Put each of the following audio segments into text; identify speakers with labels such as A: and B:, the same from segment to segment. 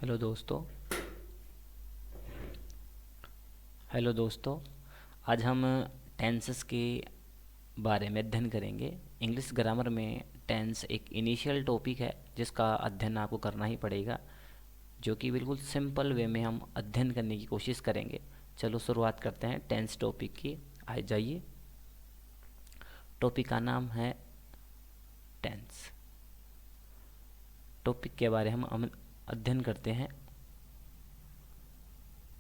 A: Hello दोस्तों। Hello दोस्तों। आज हम टेंसेस के बारे में अध्ययन करेंगे। इंग्लिश ग्रामर में टेंस एक इनिशियल टॉपिक है जिसका अध्ययन आपको करना ही पड़ेगा, जो कि बिल्कुल सिंपल वे में हम अध्ययन करने की कोशिश करेंगे। चलो शुरुआत करते हैं टेंस टॉपिक की। आ जाइए। टॉपिक का नाम है टेंस। टॉपिक के बारे में हम अध्ययन करते हैं।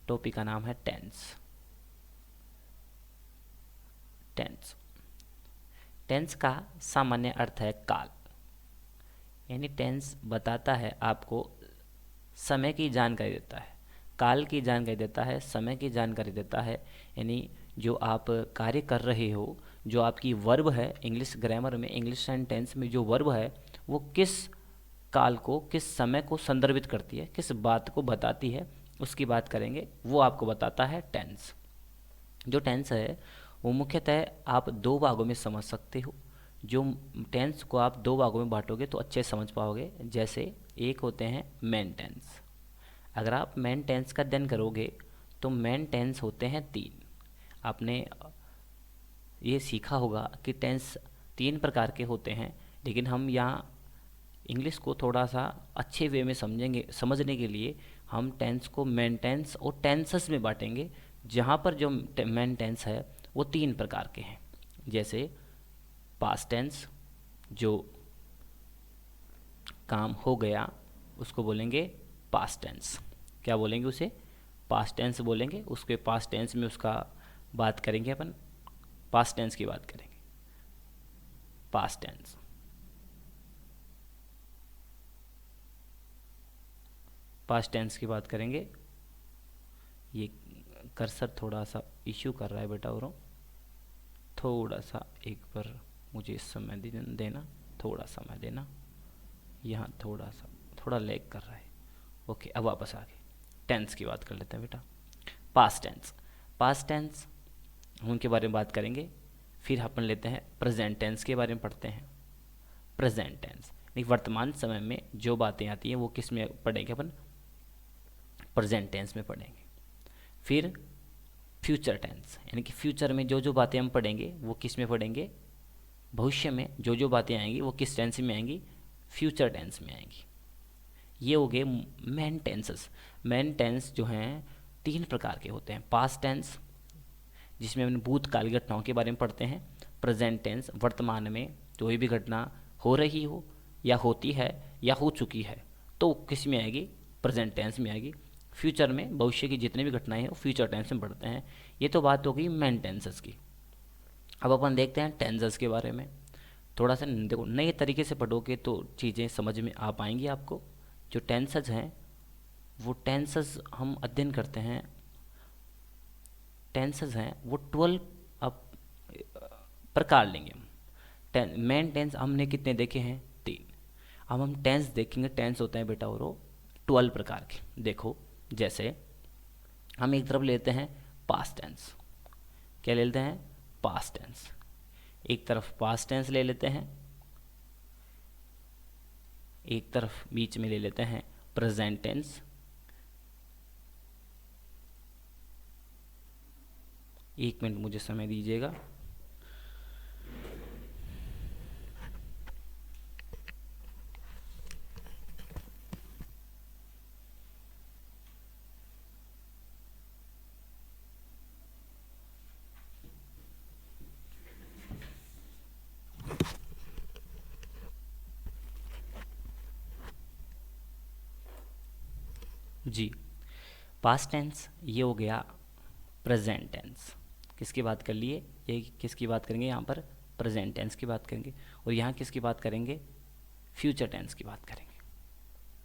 A: टॉपिक का नाम है टेंस। टेंस टेंस का सामान्य अर्थ है काल। यानी टेंस बताता है, आपको समय की जानकारी देता है, काल की जानकारी देता है, समय की जानकारी देता है। यानी जो आप कार्य कर रहे हो, जो आपकी वर्ब है, इंग्लिश ग्रामर में, इंग्लिश सेंटेंस में जो वर्ब है वो किस काल को, किस समय को संदर्भित करती है, किस बात को बताती है, उसकी बात करेंगे। वो आपको बताता है टेंस। जो टेंस है वो मुख्यतः आप दो भागों में समझ सकते हो। जो टेंस को आप दो भागों में बांटोगे तो अच्छे से समझ पाओगे। जैसे एक होते हैं मेन टेंस। अगर आप मेन टेंस का अध्ययन करोगे तो मेन टेंस होते हैं तीन। आपने ये सीखा होगा कि टेंस तीन प्रकार के होते हैं, लेकिन हम यहाँ इंग्लिश को थोड़ा सा अच्छे वे में समझने के लिए हम टेंस को मेन टेंस और टेंसेस में बांटेंगे। जहाँ पर जो मेन टेंस है वो तीन प्रकार के हैं। जैसे पास्ट टेंस, जो काम हो गया उसको बोलेंगे पास्ट टेंस। क्या बोलेंगे उसे? पास्ट टेंस बोलेंगे। उसके पास्ट टेंस में उसका बात करेंगे अपन, पास्ट टेंस की बात करेंगे। पास्ट टेंस पास्ट टेंस की बात करेंगे। ये कर्सर थोड़ा सा इश्यू कर रहा है बेटा, और थोड़ा सा एक बार मुझे इस समय देना, थोड़ा समय देना। यहाँ थोड़ा लैग कर रहा है। ओके, अब वापस आ गए। टेंस की बात कर लेते हैं बेटा। Past tense. पास्ट टेंस हम उनके बारे में बात करेंगे। फिर अपन लेते हैं प्रेजेंट टेंस के बारे में पढ़ते हैं। प्रेजेंट टेंस यानी वर्तमान समय में जो बातें आती हैं वो किस में पढ़ेंगे अपन? प्रेजेंट टेंस में पढ़ेंगे। फिर फ्यूचर टेंस यानी कि फ्यूचर में जो जो बातें हम पढ़ेंगे वो किस में पढ़ेंगे? भविष्य में जो जो बातें आएंगी वो किस टेंस में आएंगी? फ्यूचर टेंस में आएंगी। ये हो गए मेन टेंसेस। मेन टेंस जो हैं तीन प्रकार के होते हैं। पास्ट टेंस, जिसमें हम भूतकाल घटनाओं के बारे में पढ़ते हैं। प्रेजेंट टेंस, वर्तमान में कोई भी घटना हो रही हो या होती है या हो चुकी है तो किस में आएगी? प्रेजेंट टेंस में आएगी। फ्यूचर में भविष्य की जितनी भी घटनाएं हैं वो फ्यूचर टेंस में पढ़ते हैं। ये तो बात हो गई मेन टेंसेस की। अब अपन देखते हैं टेंसेस के बारे में। थोड़ा सा देखो, नए तरीके से पढ़ोगे तो चीज़ें समझ में आ पाएंगी आपको। जो टेंसेस हैं वो टेंसेस हम अध्ययन करते हैं। टेंसेस हैं वो 12 अब प्रकार लेंगे हम। मेन टेंस हमने कितने देखे हैं? तीन। अब हम टेंस देखेंगे। टेंस होते हैं बेटा और 12 प्रकार के। देखो, जैसे हम एक तरफ लेते हैं पास्ट टेंस। क्या ले लेते हैं? Past tense. एक तरफ पास्ट टेंस ले लेते हैं, एक तरफ बीच में ले लेते हैं प्रेजेंट टेंस। एक मिनट मुझे समय दीजिएगा। जी, पास्ट टेंस ये हो गया। प्रेजेंट टेंस किसकी बात कर लिए? ये किसकी बात करेंगे यहाँ पर? प्रेजेंट टेंस की बात करेंगे। और यहाँ किसकी बात करेंगे? फ्यूचर टेंस की बात करेंगे।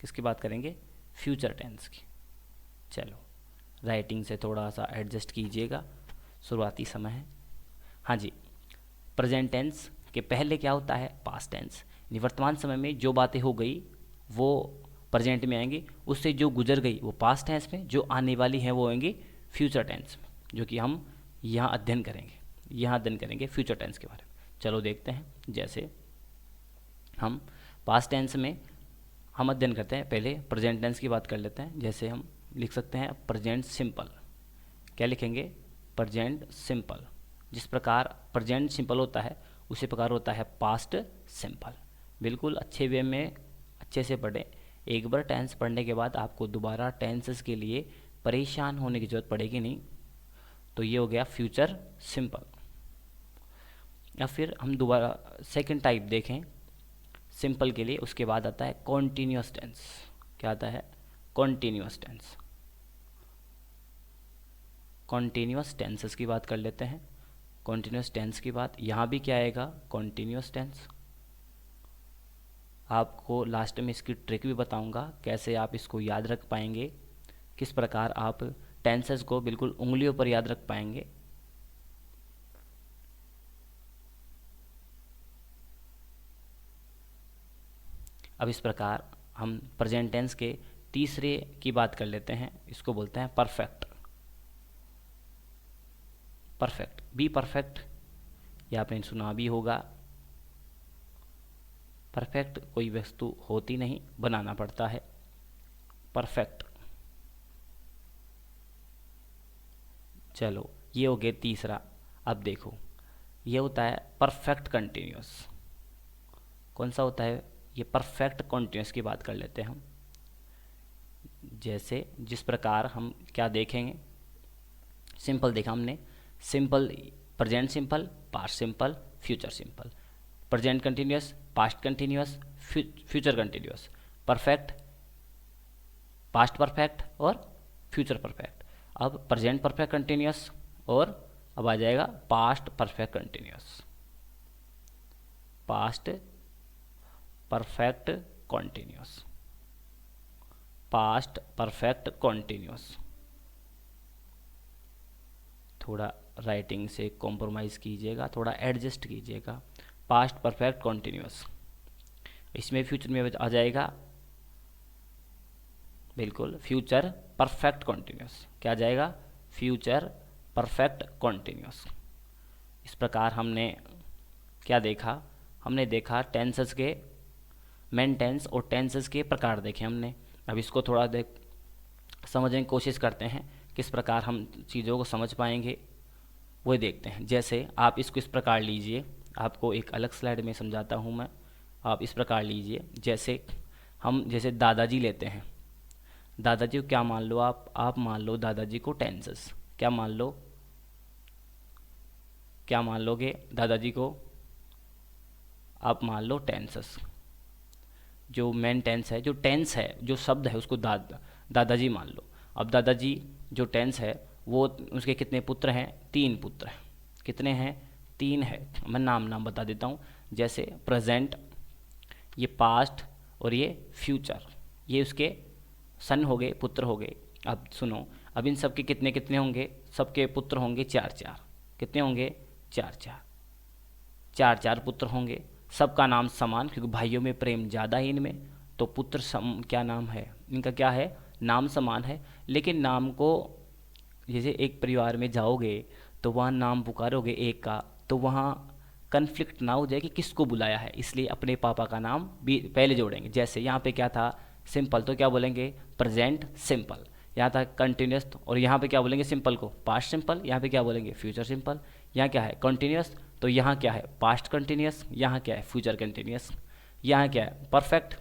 A: किसकी बात करेंगे? फ्यूचर टेंस की। चलो, राइटिंग से थोड़ा सा एडजस्ट कीजिएगा, शुरुआती समय है। हाँ जी, प्रेजेंट टेंस के पहले क्या होता है? Past tense. वर्तमान समय में जो बातें हो गई वो प्रेजेंट में आएंगी, उससे जो गुजर गई वो पास्ट टेंस में, जो आने वाली हैं वो आएंगी फ्यूचर टेंस में, जो कि हम यहाँ अध्ययन करेंगे। यहाँ अध्ययन करेंगे फ्यूचर टेंस के बारे में। चलो देखते हैं। जैसे हम पास्ट टेंस में हम अध्ययन करते हैं, पहले प्रेजेंट टेंस की बात कर लेते हैं। जैसे हम लिख सकते हैं प्रेजेंट सिंपल। क्या लिखेंगे? Present simple. जिस प्रकार प्रेजेंट सिंपल होता है उसी प्रकार होता है पास्ट सिंपल। बिल्कुल अच्छे वे में अच्छे से पढ़ें। एक बार टेंस पढ़ने के बाद आपको दोबारा टेंसेस के लिए परेशान होने की जरूरत पड़ेगी नहीं। तो ये हो गया फ्यूचर सिंपल। या फिर हम दोबारा सेकंड टाइप देखें सिंपल के लिए, उसके बाद आता है कॉन्टीन्यूअस टेंस। क्या आता है? Continuous tense. कॉन्टीन्यूअस टेंसेस की बात कर लेते हैं। कॉन्टीन्यूअस टेंस की बात यहाँ भी क्या आएगा? Continuous tense. आपको लास्ट में इसकी ट्रिक भी बताऊंगा कैसे आप इसको याद रख पाएंगे, किस प्रकार आप टेंसेस को बिल्कुल उंगलियों पर याद रख पाएंगे। अब इस प्रकार हम प्रेजेंट टेंस के तीसरे की बात कर लेते हैं। इसको बोलते हैं परफेक्ट। परफेक्ट, बी परफेक्ट, या आपने सुना भी होगा। परफेक्ट कोई वस्तु होती नहीं, बनाना पड़ता है। परफेक्ट। चलो ये हो गया तीसरा। अब देखो ये होता है परफेक्ट कंटिन्यूअस। कौन सा होता है? ये परफेक्ट कंटिन्यूअस की बात कर लेते हैं हम। जैसे जिस प्रकार हम क्या देखेंगे, सिंपल देखा हमने। Simple, present simple, past simple, future simple. Present continuous, past continuous, future continuous. Perfect, past perfect और फ्यूचर परफेक्ट। अब प्रेजेंट परफेक्ट कंटिन्यूअस और अब आ जाएगा past perfect continuous. Past perfect continuous. Past perfect continuous. थोड़ा writing से compromise कीजिएगा, थोड़ा adjust कीजिएगा। Past perfect continuous. इसमें फ्यूचर में आ जाएगा बिल्कुल फ्यूचर परफेक्ट कॉन्टिन्यूअस। क्या आ जाएगा? Future perfect continuous. इस प्रकार हमने क्या देखा? हमने देखा टेंसेस के मेन टेंस और टेंसेस के प्रकार देखे हमने। अब इसको थोड़ा समझने की कोशिश करते हैं, किस प्रकार हम चीज़ों को समझ पाएंगे वो देखते हैं। जैसे आप इसको इस प्रकार लीजिए, आपको एक अलग स्लाइड में समझाता हूँ मैं। आप इस प्रकार लीजिए, जैसे दादाजी लेते हैं। दादाजी को क्या मान लो आप मान लो दादाजी को टेंसेस। क्या मान लो? क्या मान लोगे दादाजी को? आप मान लो टेंसेस। जो मेन टेंस है, जो टेंस है, जो शब्द है उसको दादाजी मान लो। अब दादाजी जो टेंस है वो उसके कितने पुत्र हैं? 3 पुत्र हैं। कितने हैं? 3 है। मैं नाम बता देता हूँ। जैसे प्रेजेंट, ये पास्ट और ये फ्यूचर, ये उसके सन हो गए, पुत्र हो गए। अब सुनो, अब इन सब के कितने कितने होंगे? सबके पुत्र होंगे 4-4। कितने होंगे? 4-4। 4-4 पुत्र होंगे। सबका नाम समान, क्योंकि भाइयों में प्रेम ज़्यादा है इनमें, तो पुत्र क्या नाम है इनका? क्या है? नाम समान है। लेकिन नाम को जैसे एक परिवार में जाओगे तो वहाँ नाम पुकारोगे एक का, तो वहाँ कन्फ्लिक्ट ना हो जाए कि किसको बुलाया है, इसलिए अपने पापा का नाम भी पहले जोड़ेंगे। जैसे यहाँ पे क्या था? सिंपल, तो क्या बोलेंगे? Present simple. यहाँ था कंटिन्यूस, और यहाँ पे क्या बोलेंगे? सिंपल को पास्ट सिंपल। यहाँ पे क्या बोलेंगे? Future simple. यहाँ क्या है? कंटिन्यूस, तो यहाँ क्या है? Past continuous. यहाँ क्या है? Future continuous. यहाँ क्या है? परफेक्ट,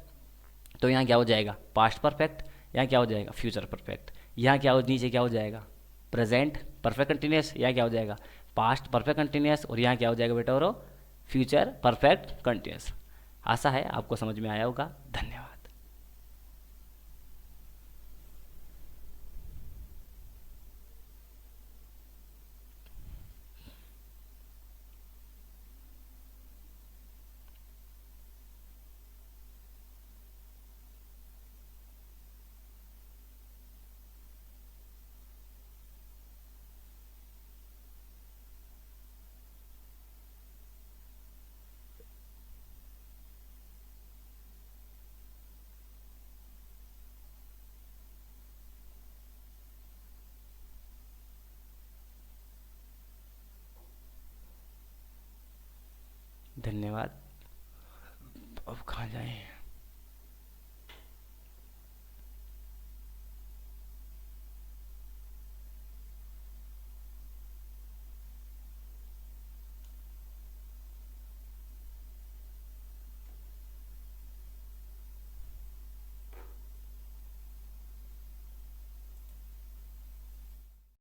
A: तो यहाँ क्या हो जाएगा? Past perfect. यहाँ क्या हो जाएगा? Future perfect. यहाँ क्या हो, नीचे क्या हो जाएगा? Present perfect continuous. यहाँ क्या हो जाएगा? Past perfect continuous. और यहाँ क्या हो जाएगा बेटा? और फ्यूचर परफेक्ट कंटिन्यूस। आशा है आपको समझ में आया होगा। धन्यवाद। धन्यवाद। अब कहाँ जाएं?